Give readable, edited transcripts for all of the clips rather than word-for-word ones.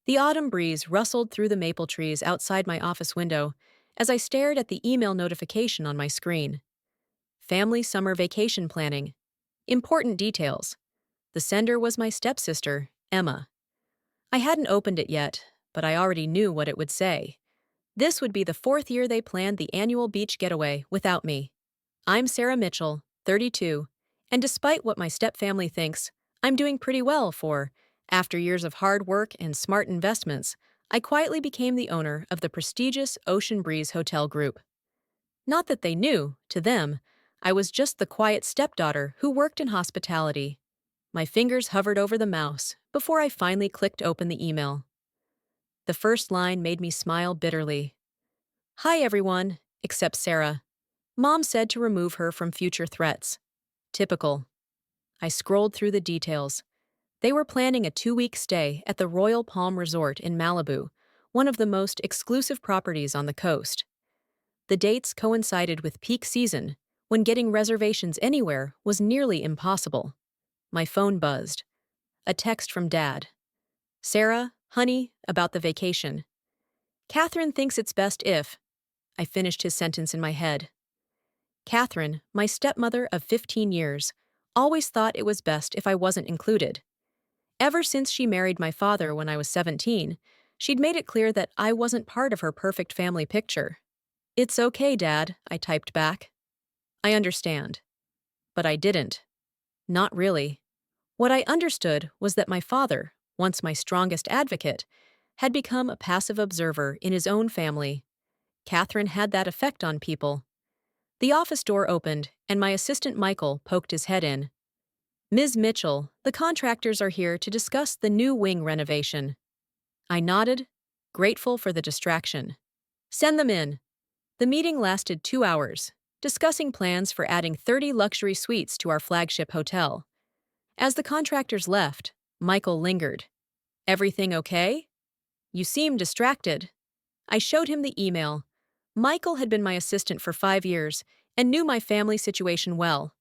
The autumn breeze rustled through the maple trees outside my office window as I stared at the email notification on my screen. Family summer vacation planning. Important details. The sender was my stepsister, Emma. I hadn't opened it yet, but I already knew what it would say. This would be the fourth year they planned the annual beach getaway without me. I'm Sarah Mitchell, 32, and despite what my stepfamily thinks, I'm doing pretty well for, after years of hard work and smart investments, I quietly became the owner of the prestigious Ocean Breeze Hotel Group. Not that they knew, to them, I was just the quiet stepdaughter who worked in hospitality. My fingers hovered over the mouse before I finally clicked open the email. The first line made me smile bitterly. Hi everyone, except Sarah. Mom said to remove her from future threats. Typical. I scrolled through the details. They were planning a 2-week stay at the Royal Palm Resort in Malibu, one of the most exclusive properties on the coast. The dates coincided with peak season, when getting reservations anywhere was nearly impossible. My phone buzzed. A text from Dad. Sarah, honey, about the vacation. Catherine thinks it's best if. I finished his sentence in my head. Catherine, my stepmother of 15 years, always thought it was best if I wasn't included. Ever since she married my father when I was 17, she'd made it clear that I wasn't part of her perfect family picture. It's okay, Dad, I typed back. I understand. But I didn't. Not really. What I understood was that my father, once my strongest advocate, had become a passive observer in his own family. Catherine had that effect on people. The office door opened, and my assistant Michael poked his head in. Ms. Mitchell, the contractors are here to discuss the new wing renovation. I nodded, grateful for the distraction. Send them in. The meeting lasted 2 hours, discussing plans for adding 30 luxury suites to our flagship hotel. As the contractors left, Michael lingered. Everything okay? You seem distracted. I showed him the email. Michael had been my assistant for 5 years and knew my family situation well.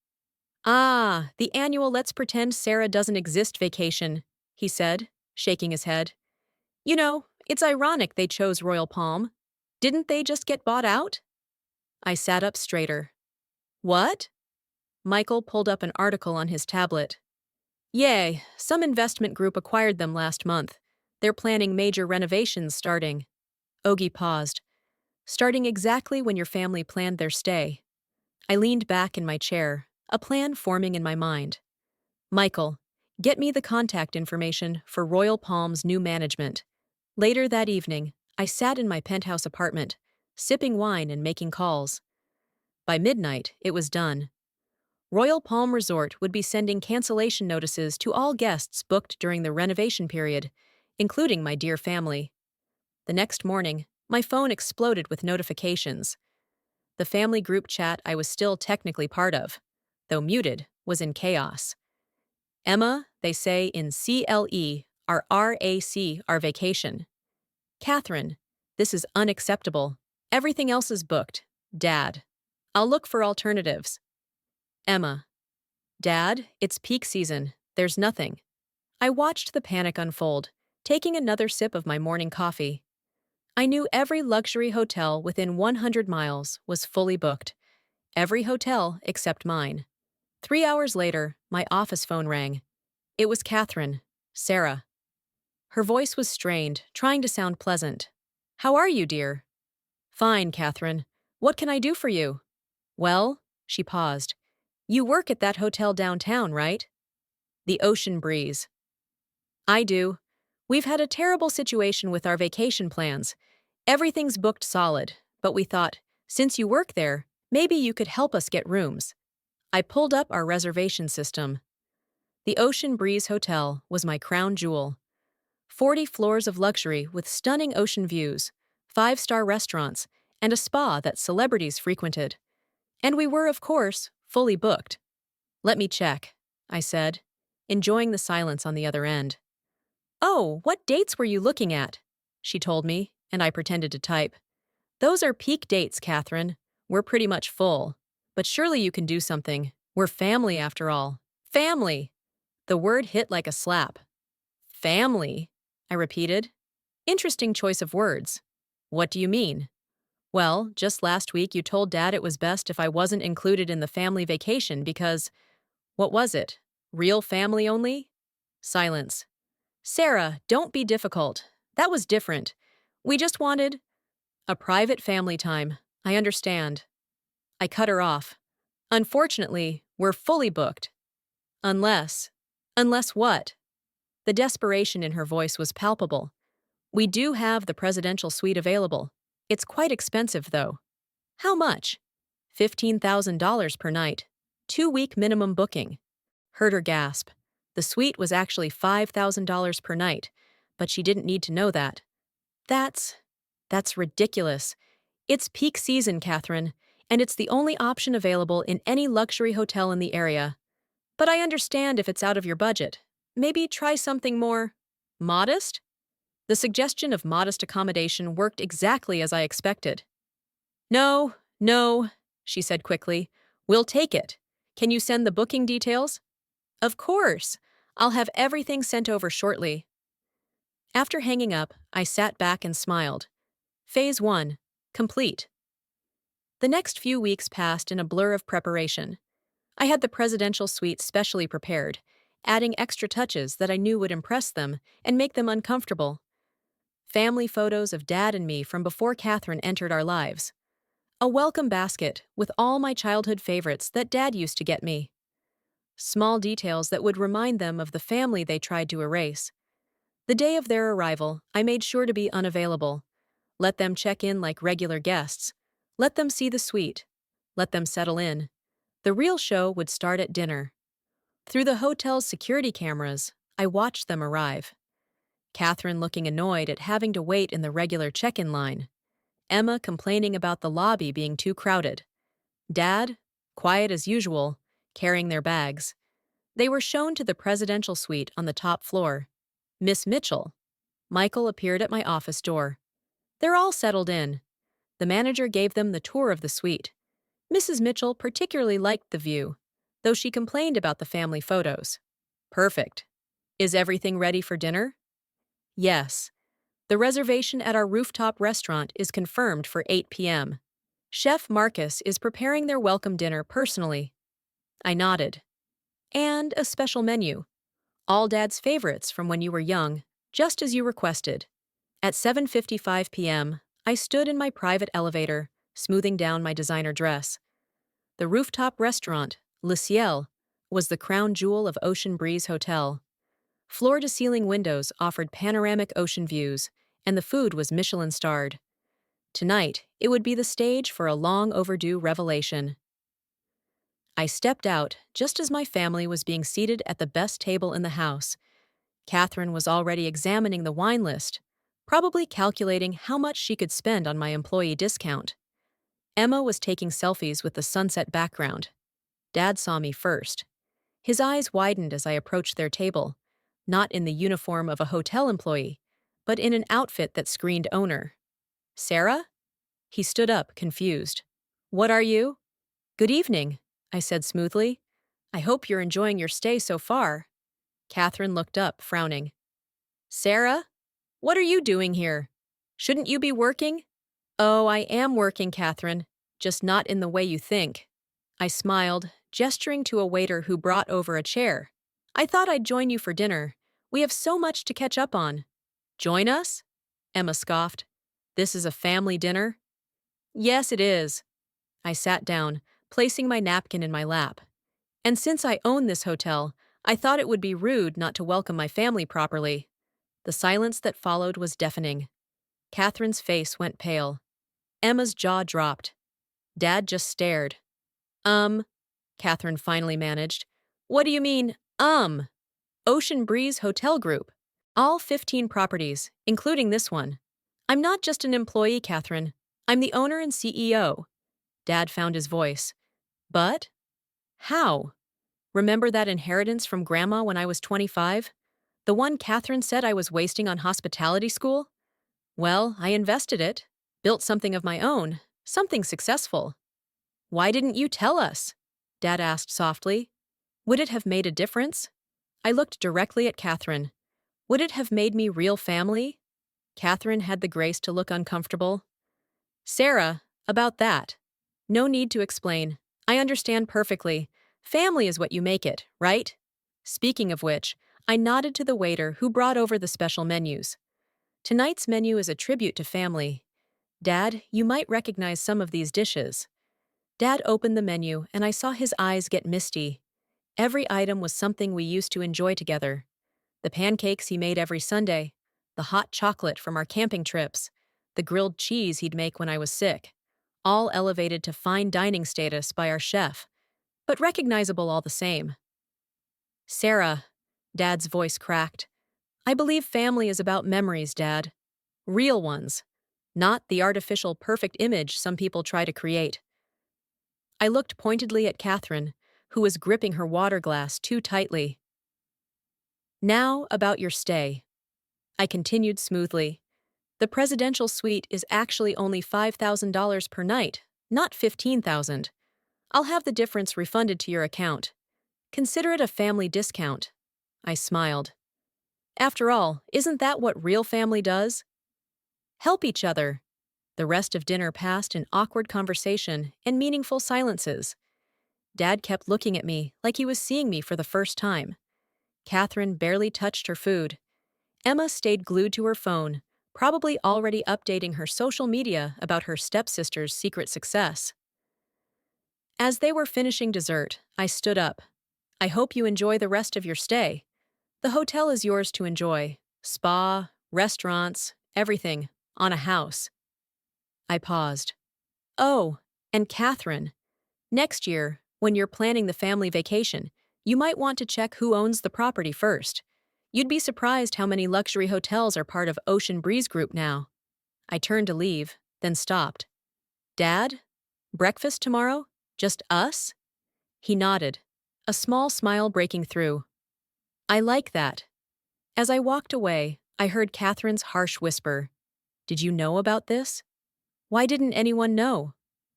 Ah, the annual Let's Pretend Sarah Doesn't Exist vacation, he said, shaking his head. You know, it's ironic they chose Royal Palm. Didn't they just get bought out? I sat up straighter. What? Michael pulled up an article on his tablet. Yay, some investment group acquired them last month. They're planning major renovations starting. Ogie paused. Starting exactly when your family planned their stay. I leaned back in my chair, a plan forming in my mind. Michael, get me the contact information for Royal Palm's new management. Later that evening, I sat in my penthouse apartment, sipping wine and making calls. By midnight, it was done. Royal Palm Resort would be sending cancellation notices to all guests booked during the renovation period, including my dear family. The next morning, my phone exploded with notifications. The family group chat I was still technically part of, though muted, was in chaos. Emma, they say in CLE, our RAC, our vacation. Catherine, this is unacceptable. Everything else is booked. Dad, I'll look for alternatives. Emma, Dad, it's peak season. There's nothing. I watched the panic unfold, taking another sip of my morning coffee. I knew every luxury hotel within 100 miles was fully booked. Every hotel except mine. 3 hours later, my office phone rang. It was Catherine, Sarah. Her voice was strained, trying to sound pleasant. How are you, dear? Fine, Catherine. What can I do for you? Well, she paused. You work at that hotel downtown, right? The Ocean Breeze. I do. We've had a terrible situation with our vacation plans. Everything's booked solid, but we thought, since you work there, maybe you could help us get rooms. I pulled up our reservation system. The Ocean Breeze Hotel was my crown jewel. 40 floors of luxury with stunning ocean views, 5-star restaurants, and a spa that celebrities frequented. And we were, of course, fully booked. Let me check, I said, enjoying the silence on the other end. Oh, what dates were you looking at? She told me, and I pretended to type. Those are peak dates, Catherine. We're pretty much full. But surely you can do something. We're family after all. Family! The word hit like a slap. Family, I repeated. Interesting choice of words. What do you mean? Well, just last week you told Dad it was best if I wasn't included in the family vacation because, what was it? Real family only? Silence. Sarah, don't be difficult. That was different. We just wanted a private family time. I understand. I cut her off. Unfortunately, we're fully booked. Unless. Unless what? The desperation in her voice was palpable. We do have the presidential suite available. It's quite expensive, though. How much? $15,000 per night. 2-week minimum booking. Heard her gasp. The suite was actually $5,000 per night, but she didn't need to know that. That's ridiculous. It's peak season, Catherine, and it's the only option available in any luxury hotel in the area. But I understand if it's out of your budget. Maybe try something more modest? The suggestion of modest accommodation worked exactly as I expected. No, no, she said quickly. We'll take it. Can you send the booking details? Of course. I'll have everything sent over shortly. After hanging up, I sat back and smiled. Phase 1. Complete. The next few weeks passed in a blur of preparation. I had the presidential suite specially prepared, adding extra touches that I knew would impress them and make them uncomfortable. Family photos of Dad and me from before Catherine entered our lives. A welcome basket with all my childhood favorites that Dad used to get me. Small details that would remind them of the family they tried to erase. The day of their arrival, I made sure to be unavailable. Let them check in like regular guests. Let them see the suite. Let them settle in. The real show would start at dinner. Through the hotel's security cameras, I watched them arrive. Catherine looking annoyed at having to wait in the regular check-in line. Emma complaining about the lobby being too crowded. Dad, quiet as usual, carrying their bags. They were shown to the presidential suite on the top floor. Miss Mitchell. Michael appeared at my office door. They're all settled in. The manager gave them the tour of the suite. Mrs. Mitchell particularly liked the view, though she complained about the family photos. Perfect. Is everything ready for dinner? Yes. The reservation at our rooftop restaurant is confirmed for 8 p.m. Chef Marcus is preparing their welcome dinner personally. I nodded. And a special menu. All Dad's favorites from when you were young, just as you requested. At 7:55 p.m., I stood in my private elevator, smoothing down my designer dress. The rooftop restaurant, Le Ciel, was the crown jewel of Ocean Breeze Hotel. Floor-to-ceiling windows offered panoramic ocean views, and the food was Michelin-starred. Tonight, it would be the stage for a long-overdue revelation. I stepped out just as my family was being seated at the best table in the house. Catherine was already examining the wine list, probably calculating how much she could spend on my employee discount. Emma was taking selfies with the sunset background. Dad saw me first. His eyes widened as I approached their table, not in the uniform of a hotel employee, but in an outfit that screened owner. Sarah? He stood up, confused. What are you? Good evening, I said smoothly. I hope you're enjoying your stay so far. Catherine looked up, frowning. Sarah? What are you doing here? Shouldn't you be working? Oh, I am working, Catherine, just not in the way you think. I smiled, gesturing to a waiter who brought over a chair. I thought I'd join you for dinner. We have so much to catch up on. Join us? Emma scoffed. This is a family dinner? Yes, it is. I sat down, placing my napkin in my lap. And since I own this hotel, I thought it would be rude not to welcome my family properly. The silence that followed was deafening. Catherine's face went pale. Emma's jaw dropped. Dad just stared. Catherine finally managed. What do you mean, Ocean Breeze Hotel Group. All 15 properties, including this one. I'm not just an employee, Catherine. I'm the owner and CEO. Dad found his voice. But? How? Remember that inheritance from Grandma when I was 25? The one Catherine said I was wasting on hospitality school? Well, I invested it, built something of my own, something successful. Why didn't you tell us? Dad asked softly. Would it have made a difference? I looked directly at Catherine. Would it have made me real family? Catherine had the grace to look uncomfortable. Sarah, about that. No need to explain. I understand perfectly. Family is what you make it, right? Speaking of which, I nodded to the waiter who brought over the special menus. Tonight's menu is a tribute to family. Dad, you might recognize some of these dishes. Dad opened the menu and I saw his eyes get misty. Every item was something we used to enjoy together. The pancakes he made every Sunday, the hot chocolate from our camping trips, the grilled cheese he'd make when I was sick, all elevated to fine dining status by our chef, but recognizable all the same. Sarah, Dad's voice cracked. I believe family is about memories, Dad. Real ones, not the artificial perfect image some people try to create. I looked pointedly at Catherine, who was gripping her water glass too tightly. Now about your stay. I continued smoothly. The presidential suite is actually only $5,000 per night, not $15,000. I'll have the difference refunded to your account. Consider it a family discount. I smiled. After all, isn't that what real family does? Help each other. The rest of dinner passed in awkward conversation and meaningful silences. Dad kept looking at me like he was seeing me for the first time. Catherine barely touched her food. Emma stayed glued to her phone, probably already updating her social media about her stepsister's secret success. As they were finishing dessert, I stood up. I hope you enjoy the rest of your stay. The hotel is yours to enjoy. Spa, restaurants, everything, on a house. I paused. Oh, and Catherine, next year, when you're planning the family vacation, you might want to check who owns the property first. You'd be surprised how many luxury hotels are part of Ocean Breeze Group now. I turned to leave, then stopped. Dad? Breakfast tomorrow? Just us? He nodded, a small smile breaking through. I like that. As I walked away, I heard Catherine's harsh whisper. Did you know about this? Why didn't anyone know?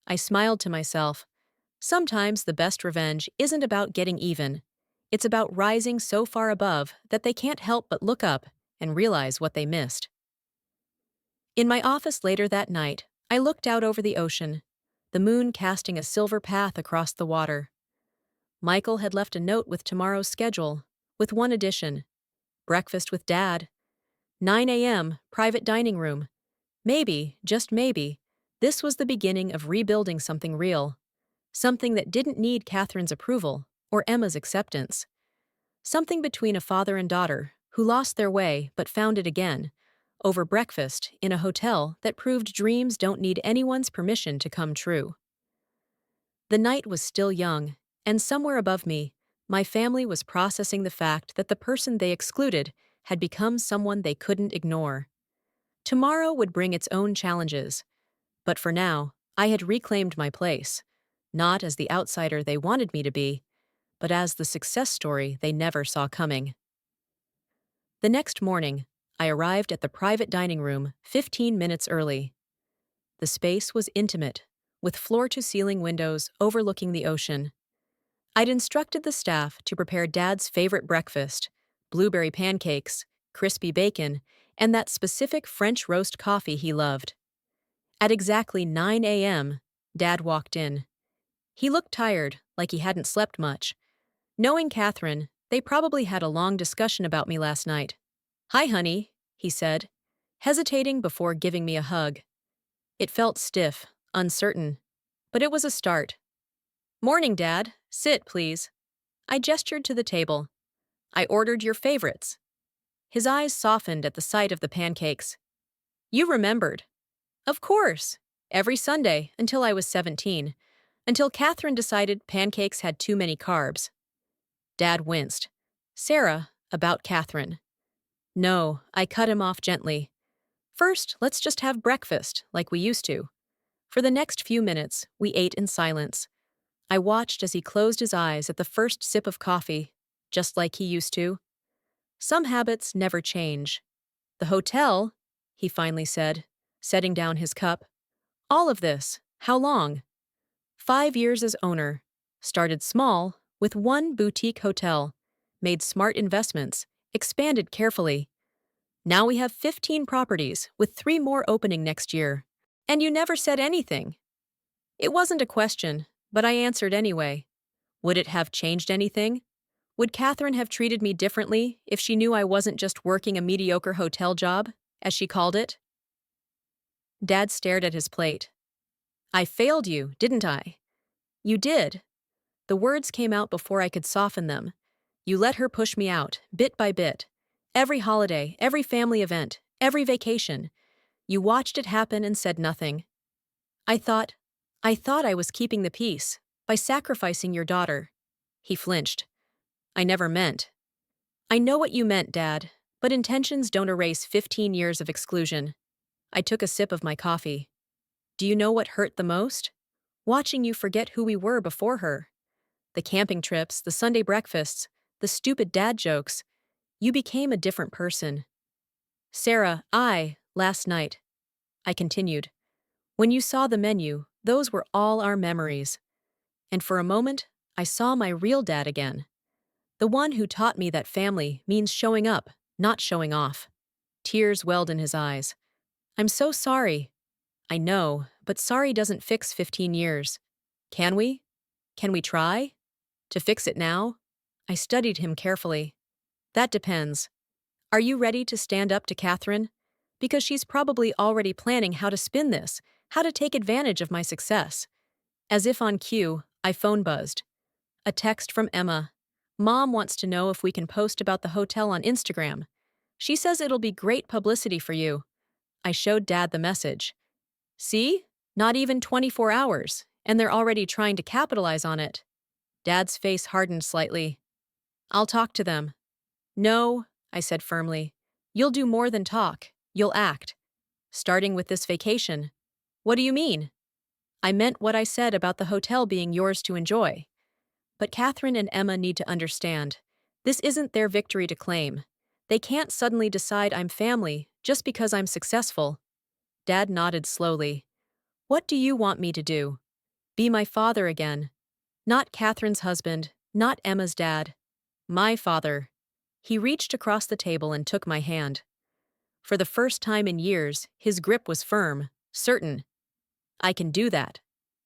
I smiled to myself. Sometimes the best revenge isn't about getting even. It's about rising so far above that they can't help but look up and realize what they missed. In my office later that night, I looked out over the ocean, the moon casting a silver path across the water. Michael had left a note with tomorrow's schedule, with one addition. Breakfast with Dad. 9 a.m., private dining room. Maybe, just maybe, this was the beginning of rebuilding something real. Something that didn't need Catherine's approval or Emma's acceptance. Something between a father and daughter who lost their way but found it again, over breakfast in a hotel that proved dreams don't need anyone's permission to come true. The night was still young, and somewhere above me, my family was processing the fact that the person they excluded had become someone they couldn't ignore. Tomorrow would bring its own challenges, but for now, I had reclaimed my place, not as the outsider they wanted me to be, but as the success story they never saw coming. The next morning, I arrived at the private dining room 15 minutes early. The space was intimate, with floor-to-ceiling windows overlooking the ocean. I'd instructed the staff to prepare Dad's favorite breakfast, blueberry pancakes, crispy bacon, and that specific French roast coffee he loved. At exactly 9 a.m., Dad walked in. He looked tired, like he hadn't slept much. Knowing Catherine, they probably had a long discussion about me last night. "Hi, honey," he said, hesitating before giving me a hug. It felt stiff, uncertain, but it was a start. "Morning, Dad. Sit, please." I gestured to the table. "I ordered your favorites." His eyes softened at the sight of the pancakes. "You remembered." "Of course. Every Sunday, until I was 17. Until Catherine decided pancakes had too many carbs." Dad winced. "Sarah, about Catherine." "No," I cut him off gently. "First, let's just have breakfast, like we used to." For the next few minutes, we ate in silence. I watched as he closed his eyes at the first sip of coffee, just like he used to. Some habits never change. "The hotel," he finally said, setting down his cup. "All of this, how long?" 5 years as owner. Started small, with one boutique hotel. Made smart investments, expanded carefully. Now we have 15 properties, with 3 more opening next year. And you never said anything. It wasn't a question, but I answered anyway. Would it have changed anything? Would Catherine have treated me differently if she knew I wasn't just working a mediocre hotel job, as she called it? Dad stared at his plate. I failed you, didn't I? You did. The words came out before I could soften them. You let her push me out, bit by bit. Every holiday, every family event, every vacation. You watched it happen and said nothing. I thought I was keeping the peace, by sacrificing your daughter. He flinched. I never meant. I know what you meant, Dad, but intentions don't erase 15 years of exclusion. I took a sip of my coffee. Do you know what hurt the most? Watching you forget who we were before her. The camping trips, the Sunday breakfasts, the stupid dad jokes. You became a different person. Sarah, last night. I continued. When you saw the menu, those were all our memories. And for a moment, I saw my real dad again. The one who taught me that family means showing up, not showing off. Tears welled in his eyes. I'm so sorry. I know, but sorry doesn't fix 15 years. Can we? Can we try? To fix it now? I studied him carefully. That depends. Are you ready to stand up to Catherine? Because she's probably already planning how to spin this, how to take advantage of my success. As if on cue, I phone buzzed. A text from Emma. Mom wants to know if we can post about the hotel on Instagram. She says it'll be great publicity for you. I showed Dad the message. See? Not even 24 hours, and they're already trying to capitalize on it. Dad's face hardened slightly. I'll talk to them. No, I said firmly. You'll do more than talk. You'll act. Starting with this vacation. What do you mean? I meant what I said about the hotel being yours to enjoy. But Catherine and Emma need to understand. This isn't their victory to claim. They can't suddenly decide I'm family just because I'm successful. Dad nodded slowly. What do you want me to do? Be my father again. Not Catherine's husband, not Emma's dad. My father. He reached across the table and took my hand. For the first time in years, his grip was firm, certain. I can do that.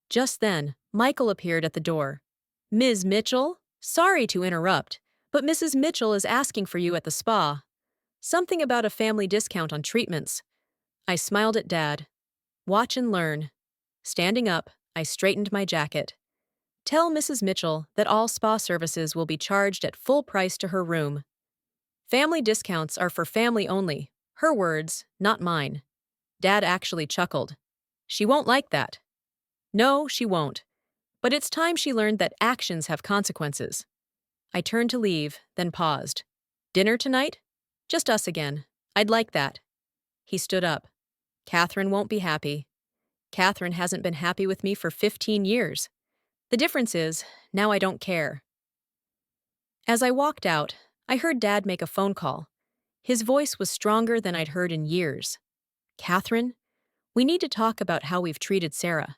Just then, Michael appeared at the door. Ms. Mitchell? Sorry to interrupt, but Mrs. Mitchell is asking for you at the spa. Something about a family discount on treatments. I smiled at Dad. Watch and learn. Standing up, I straightened my jacket. Tell Mrs. Mitchell that all spa services will be charged at full price to her room. Family discounts are for family only. Her words, not mine. Dad actually chuckled. She won't like that. No, she won't. But it's time she learned that actions have consequences. I turned to leave, then paused. Dinner tonight? Just us again. I'd like that. He stood up. Catherine won't be happy. Catherine hasn't been happy with me for 15 years. The difference is, now I don't care. As I walked out, I heard Dad make a phone call. His voice was stronger than I'd heard in years. Catherine, we need to talk about how we've treated Sarah.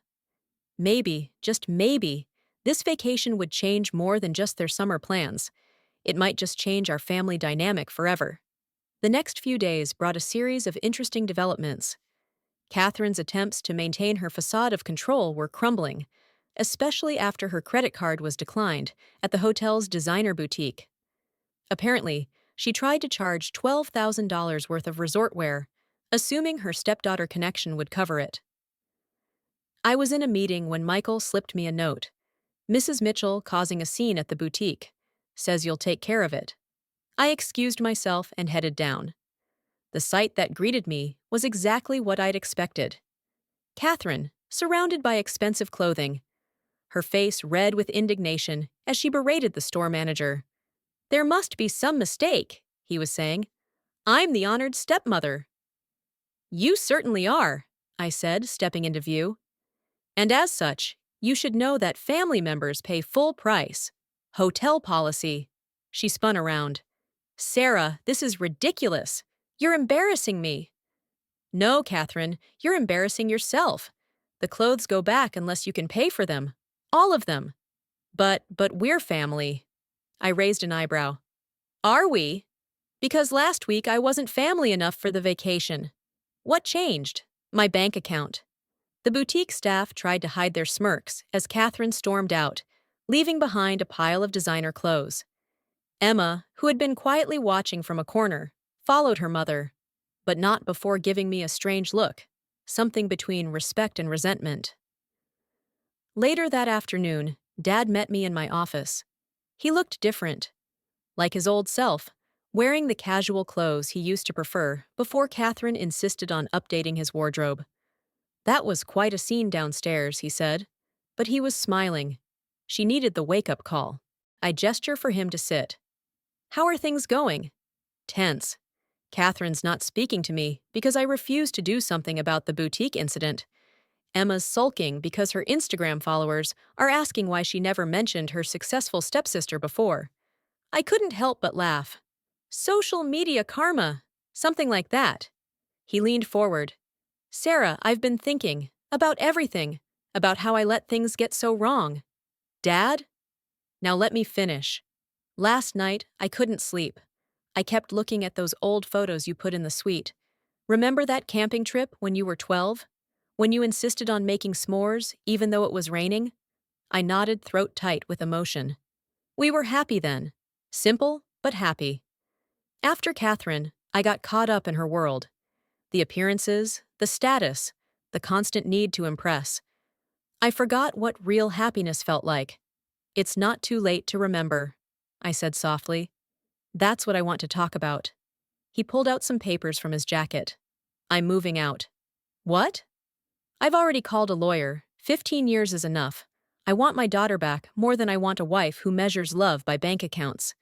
Maybe, just maybe, this vacation would change more than just their summer plans. It might just change our family dynamic forever. The next few days brought a series of interesting developments. Catherine's attempts to maintain her facade of control were crumbling, especially after her credit card was declined at the hotel's designer boutique. Apparently, she tried to charge $12,000 worth of resort wear, assuming her stepdaughter connection would cover it. I was in a meeting when Michael slipped me a note. Mrs. Mitchell causing a scene at the boutique. Says you'll take care of it. I excused myself and headed down. The sight that greeted me was exactly what I'd expected. Catherine, surrounded by expensive clothing, her face red with indignation as she berated the store manager. There must be some mistake, he was saying. I'm the honored stepmother. You certainly are, I said, stepping into view. And as such, you should know that family members pay full price. Hotel policy. She spun around. Sarah, this is ridiculous. You're embarrassing me. No, Catherine, you're embarrassing yourself. The clothes go back unless you can pay for them. All of them. But we're family. I raised an eyebrow. Are we? Because last week I wasn't family enough for the vacation. What changed? My bank account. The boutique staff tried to hide their smirks as Catherine stormed out, leaving behind a pile of designer clothes. Emma, who had been quietly watching from a corner, followed her mother, but not before giving me a strange look, something between respect and resentment. Later that afternoon, Dad met me in my office. He looked different, like his old self, wearing the casual clothes he used to prefer before Catherine insisted on updating his wardrobe. That was quite a scene downstairs, he said, but he was smiling. She needed the wake-up call. I gesture for him to sit. How are things going? Tense. Catherine's not speaking to me because I refuse to do something about the boutique incident. Emma's sulking because her Instagram followers are asking why she never mentioned her successful stepsister before. I couldn't help but laugh. Social media karma. Something like that. He leaned forward. Sarah, I've been thinking about everything, about how I let things get so wrong. Dad? Now let me finish. Last night, I couldn't sleep. I kept looking at those old photos you put in the suite. Remember that camping trip when you were 12? When you insisted on making s'mores, even though it was raining? I nodded throat tight with emotion. We were happy then. Simple, but happy. After Catherine, I got caught up in her world. The appearances, the status, the constant need to impress. I forgot what real happiness felt like. It's not too late to remember, I said softly. That's what I want to talk about. He pulled out some papers from his jacket. I'm moving out. What? I've already called a lawyer. 15 years is enough. I want my daughter back more than I want a wife who measures love by bank accounts.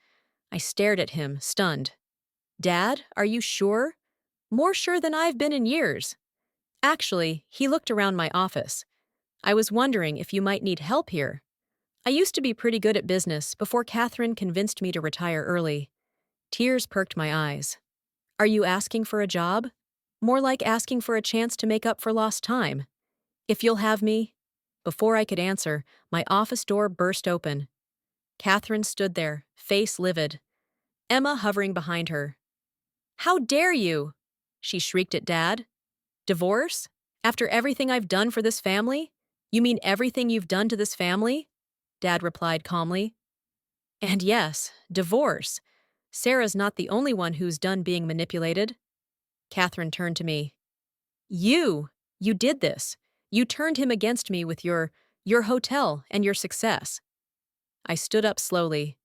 I stared at him, stunned. Dad, are you sure? More sure than I've been in years. Actually, he looked around my office. I was wondering if you might need help here. I used to be pretty good at business before Catherine convinced me to retire early. Tears perked my eyes. Are you asking for a job? More like asking for a chance to make up for lost time. If you'll have me. Before I could answer, my office door burst open. Catherine stood there, face livid. Emma hovering behind her. How dare you? She shrieked at Dad. Divorce? After everything I've done for this family? You mean everything you've done to this family? Dad replied calmly. And yes, divorce. Sarah's not the only one who's done being manipulated. Catherine turned to me. You did this. You turned him against me with your hotel and your success. I stood up slowly.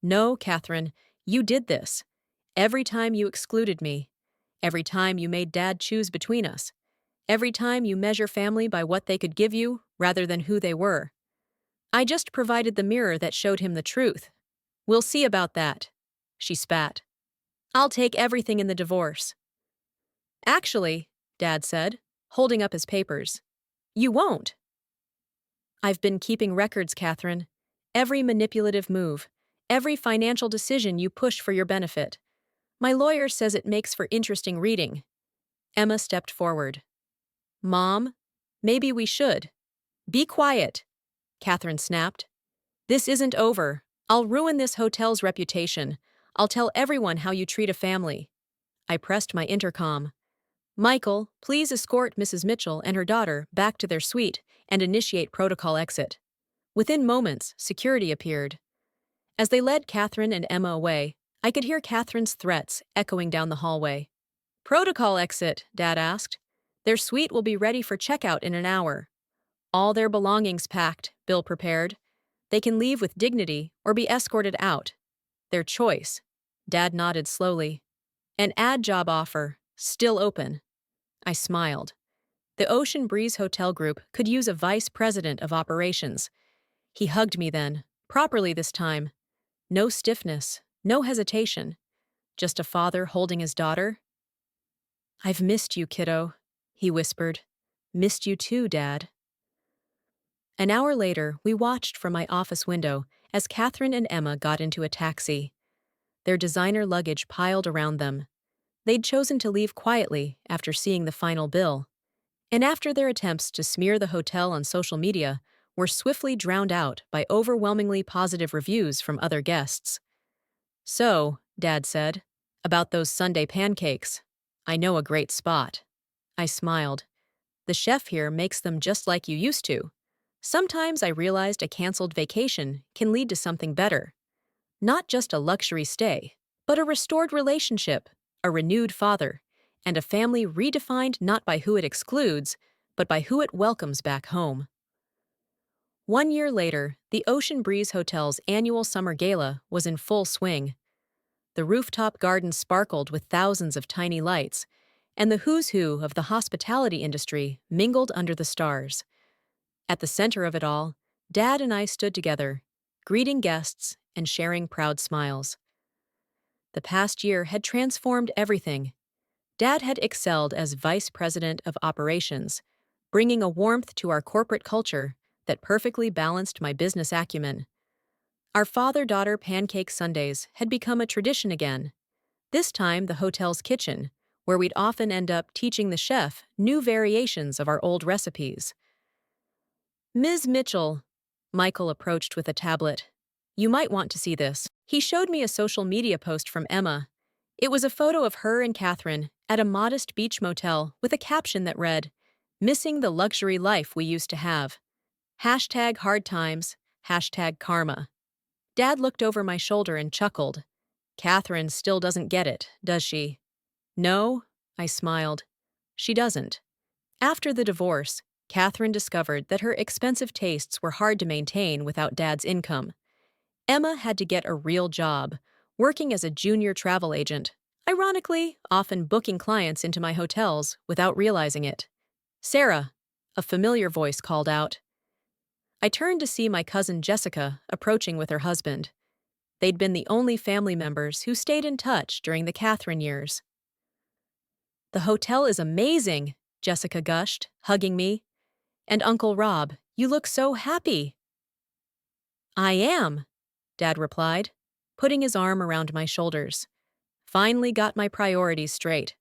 No, Catherine, you did this. Every time you excluded me. Every time you made Dad choose between us. Every time you measure family by what they could give you rather than who they were. I just provided the mirror that showed him the truth. We'll see about that. She spat. I'll take everything in the divorce. Actually, Dad said, holding up his papers. You won't. I've been keeping records, Catherine. Every manipulative move, every financial decision you push for your benefit. My lawyer says it makes for interesting reading. Emma stepped forward. Mom, maybe we should. Be quiet, Catherine snapped. This isn't over. I'll ruin this hotel's reputation. I'll tell everyone how you treat a family. I pressed my intercom. Michael, please escort Mrs. Mitchell and her daughter back to their suite and initiate protocol exit. Within moments, security appeared. As they led Catherine and Emma away, I could hear Catherine's threats echoing down the hallway. Protocol exit, Dad asked. Their suite will be ready for checkout in an hour. All their belongings packed, Bill prepared. They can leave with dignity or be escorted out. Their choice. Dad nodded slowly. An ad job offer, still open. I smiled. The Ocean Breeze Hotel Group could use a vice president of operations. He hugged me then, properly this time. No stiffness, no hesitation. Just a father holding his daughter. I've missed you, kiddo, he whispered. Missed you too, Dad. An hour later, we watched from my office window as Catherine and Emma got into a taxi. Their designer luggage piled around them. They'd chosen to leave quietly after seeing the final bill. And after their attempts to smear the hotel on social media were swiftly drowned out by overwhelmingly positive reviews from other guests. So, Dad said, About those Sunday pancakes. I know a great spot. I smiled. The chef here makes them just like you used to. Sometimes I realized a canceled vacation can lead to something better. Not just a luxury stay, but a restored relationship, a renewed father, and a family redefined not by who it excludes, but by who it welcomes back home. 1 year later, the Ocean Breeze Hotel's annual summer gala was in full swing. The rooftop garden sparkled with thousands of tiny lights, and the who's who of the hospitality industry mingled under the stars. At the center of it all, Dad and I stood together, greeting guests and sharing proud smiles. The past year had transformed everything. Dad had excelled as vice president of operations, bringing a warmth to our corporate culture that perfectly balanced my business acumen. Our father-daughter pancake Sundays had become a tradition again, this time the hotel's kitchen, where we'd often end up teaching the chef new variations of our old recipes. Ms. Mitchell, Michael approached with a tablet. You might want to see this. He showed me a social media post from Emma. It was a photo of her and Catherine at a modest beach motel with a caption that read, "Missing the luxury life we used to have. Hashtag hard times, hashtag karma." Dad looked over my shoulder and chuckled. Catherine still doesn't get it, does she? No, I smiled. She doesn't. After the divorce, Catherine discovered that her expensive tastes were hard to maintain without Dad's income. Emma had to get a real job, working as a junior travel agent, ironically, often booking clients into my hotels without realizing it. Sarah, a familiar voice called out. I turned to see my cousin Jessica approaching with her husband. They'd been the only family members who stayed in touch during the Catherine years. The hotel is amazing, Jessica gushed, hugging me. And Uncle Rob, you look so happy. I am, Dad replied, putting his arm around my shoulders. Finally got my priorities straight.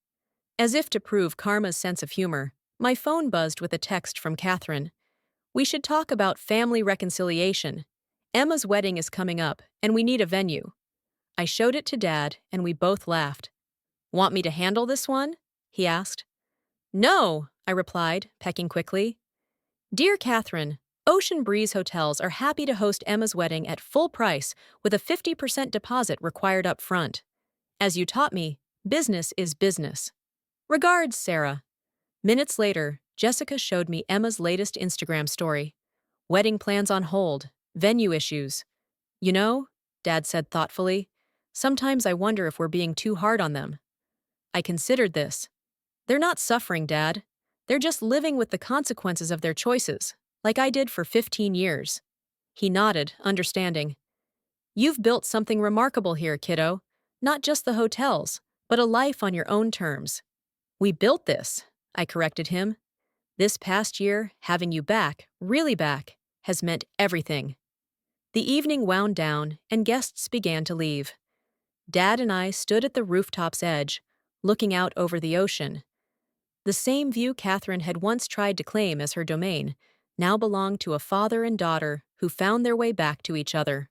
As if to prove karma's sense of humor, my phone buzzed with a text from Catherine. We should talk about family reconciliation. Emma's wedding is coming up, and we need a venue. I showed it to Dad, and we both laughed. Want me to handle this one? He asked. No, I replied, pecking quickly. Dear Catherine, Ocean Breeze Hotels are happy to host Emma's wedding at full price with a 50% deposit required up front. As you taught me, business is business. Regards, Sarah. Minutes later, Jessica showed me Emma's latest Instagram story. Wedding plans on hold, venue issues. You know, Dad said thoughtfully, sometimes I wonder if we're being too hard on them. I considered this. They're not suffering, Dad. They're just living with the consequences of their choices, like I did for 15 years. He nodded, understanding. You've built something remarkable here, kiddo. Not just the hotels, but a life on your own terms. We built this, I corrected him. This past year, having you back, really back, has meant everything. The evening wound down, and guests began to leave. Dad and I stood at the rooftop's edge, looking out over the ocean. The same view Catherine had once tried to claim as her domain now belonged to a father and daughter who found their way back to each other.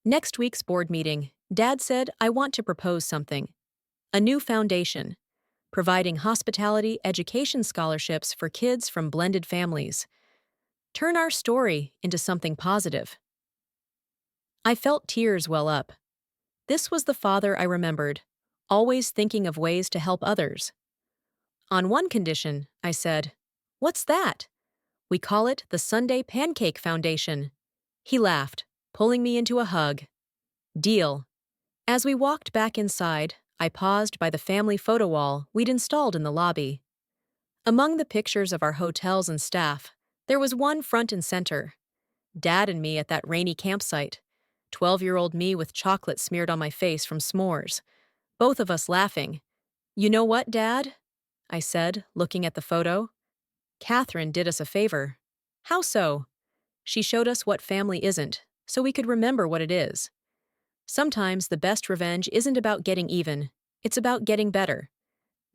Next week's board meeting, Dad said, I want to propose something. A new foundation, providing hospitality education scholarships for kids from blended families. Turn our story into something positive. I felt tears well up. This was the father I remembered, always thinking of ways to help others. On one condition, I said, What's that? We call it the Sunday Pancake Foundation. He laughed, pulling me into a hug. Deal. As we walked back inside, I paused by the family photo wall we'd installed in the lobby. Among the pictures of our hotels and staff, there was one front and center. Dad and me at that rainy campsite. 12-year-old me with chocolate smeared on my face from s'mores. Both of us laughing. You know what, Dad? I said, looking at the photo. Catherine did us a favor. How so? She showed us what family isn't, so we could remember what it is. Sometimes the best revenge isn't about getting even, it's about getting better.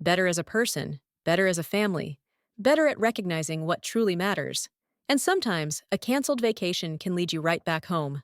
Better as a person, better as a family, better at recognizing what truly matters. And sometimes a canceled vacation can lead you right back home.